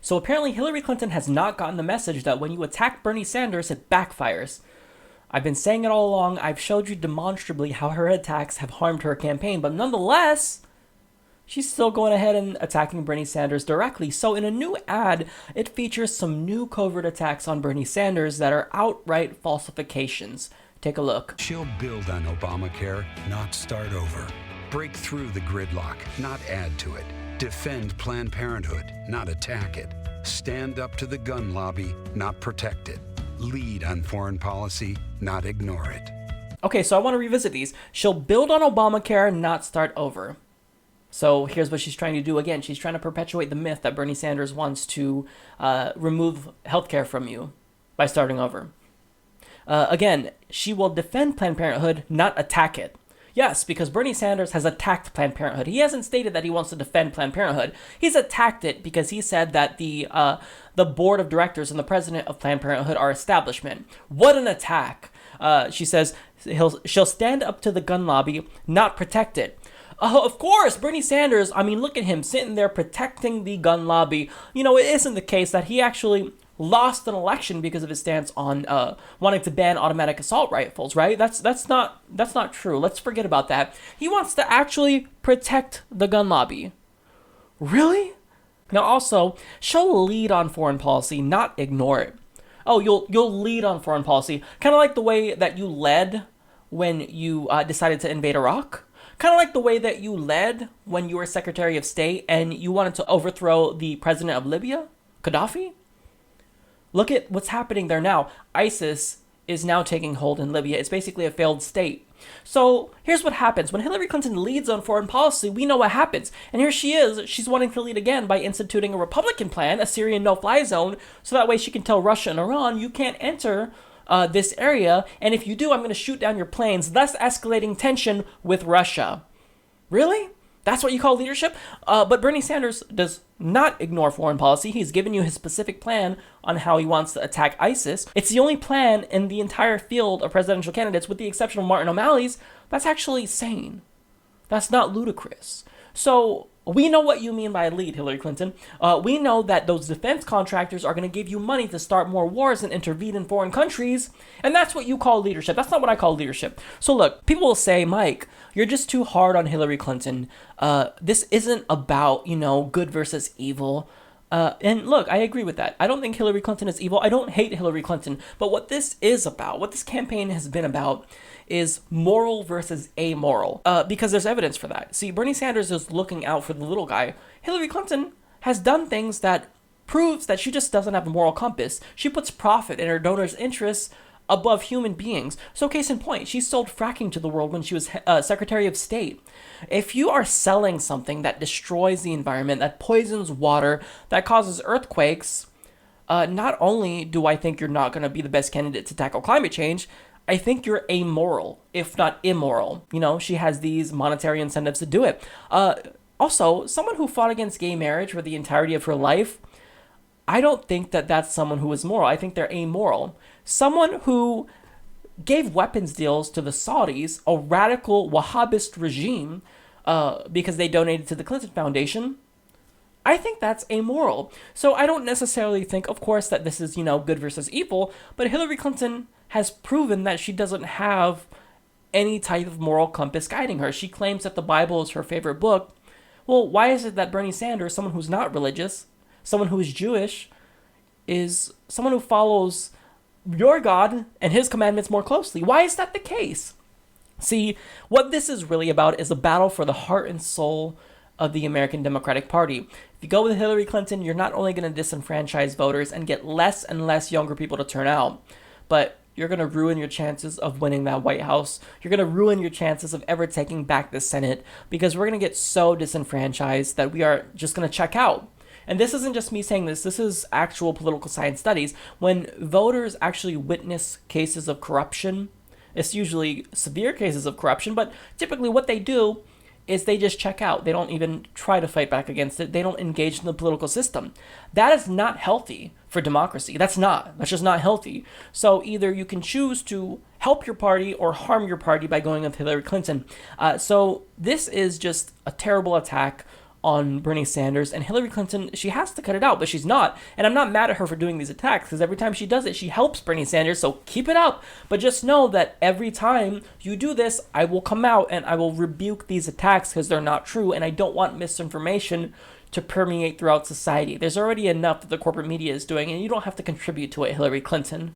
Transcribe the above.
So apparently Hillary Clinton has not gotten the message that when you attack Bernie Sanders, it backfires. I've been saying it all along. I've showed you demonstrably how her attacks have harmed her campaign, but nonetheless, she's still going ahead and attacking Bernie Sanders directly. So in a new ad, it features some new covert attacks on Bernie Sanders that are outright falsifications. Take a look. She'll build on Obamacare, not start over. Break through the gridlock, not add to it. Defend Planned Parenthood, not attack it. Stand up to the gun lobby, not protect it. Lead on foreign policy, not ignore it. Okay, so I want to revisit these. She'll build on Obamacare, not start over. So here's what she's trying to do again. She's trying to perpetuate the myth that Bernie Sanders wants to remove healthcare from you by starting over. Again, she will defend Planned Parenthood, not attack it. Yes, because Bernie Sanders has attacked Planned Parenthood. He hasn't stated that he wants to defend Planned Parenthood. He's attacked it because he said that the board of directors and the president of Planned Parenthood are establishment. What an attack. She says she'll stand up to the gun lobby, not protect it. Of course, Bernie Sanders, I mean, look at him sitting there protecting the gun lobby. You know, it isn't the case that he actually lost an election because of his stance on wanting to ban automatic assault rifles, right? That's not true. Let's forget about that. He wants to actually protect the gun lobby. Really? Now also, she'll lead on foreign policy, not ignore it. Oh, you'll lead on foreign policy, kind of like the way that you led when you decided to invade Iraq. Kind of like the way that you led when you were Secretary of State and you wanted to overthrow the president of Libya, Gaddafi. Look at what's happening there now. ISIS is now taking hold in Libya. It's basically a failed state. So here's what happens. When Hillary Clinton leads on foreign policy, we know what happens. And here she is. She's wanting to lead again by instituting a Republican plan, a Syrian no-fly zone, so that way she can tell Russia and Iran, you can't enter this area. And if you do, I'm going to shoot down your planes, thus escalating tension with Russia. Really? That's what you call leadership? But Bernie Sanders does not ignore foreign policy. He's given you his specific plan on how he wants to attack ISIS. It's the only plan in the entire field of presidential candidates, with the exception of Martin O'Malley's, that's actually sane. That's not ludicrous. So we know what you mean by lead, Hillary Clinton. We know that those defense contractors are going to give you money to start more wars and intervene in foreign countries. And that's what you call leadership. That's not what I call leadership. So look, people will say, Mike, you're just too hard on Hillary Clinton. This isn't about, good versus evil. And look, I agree with that. I don't think Hillary Clinton is evil. I don't hate Hillary Clinton. But what this is about, what this campaign has been about, is moral versus amoral. Because there's evidence for that. See, Bernie Sanders is looking out for the little guy. Hillary Clinton has done things that proves that she just doesn't have a moral compass. She puts profit in her donors' interests above human beings. So case in point, she sold fracking to the world when she was Secretary of State. If you are selling something that destroys the environment, that poisons water, that causes earthquakes, not only do I think you're not going to be the best candidate to tackle climate change, I think you're amoral, if not immoral. She has these monetary incentives to do it. Also, someone who fought against gay marriage for the entirety of her life, I don't think that that's someone who is moral. I think they're amoral. Someone who gave weapons deals to the Saudis, a radical Wahhabist regime, because they donated to the Clinton Foundation, I think that's amoral. So I don't necessarily think, of course, that this is, good versus evil, but Hillary Clinton has proven that she doesn't have any type of moral compass guiding her. She claims that the Bible is her favorite book. Well, why is it that Bernie Sanders, someone who's not religious, someone who is Jewish, is someone who follows your God and his commandments more closely? Why is that the case? See, what this is really about is a battle for the heart and soul of the American Democratic Party. If you go with Hillary Clinton, you're not only going to disenfranchise voters and get less and less younger people to turn out, but you're going to ruin your chances of winning that White House. You're going to ruin your chances of ever taking back the Senate, because we're going to get so disenfranchised that we are just going to check out. And this isn't just me saying this. This is actual political science studies. When voters actually witness cases of corruption, it's usually severe cases of corruption, but typically what they do is they just check out. They don't even try to fight back against it. They don't engage in the political system. That is not healthy for democracy. That's just not healthy. So either you can choose to help your party or harm your party by going with Hillary Clinton. So this is just a terrible attack on Bernie Sanders, and Hillary Clinton, she has to cut it out, but she's not. And I'm not mad at her for doing these attacks, because every time she does it, she helps Bernie Sanders, so keep it up. But just know that every time you do this, I will come out and I will rebuke these attacks because they're not true, and I don't want misinformation to permeate throughout society. There's already enough that the corporate media is doing, and you don't have to contribute to it, Hillary Clinton.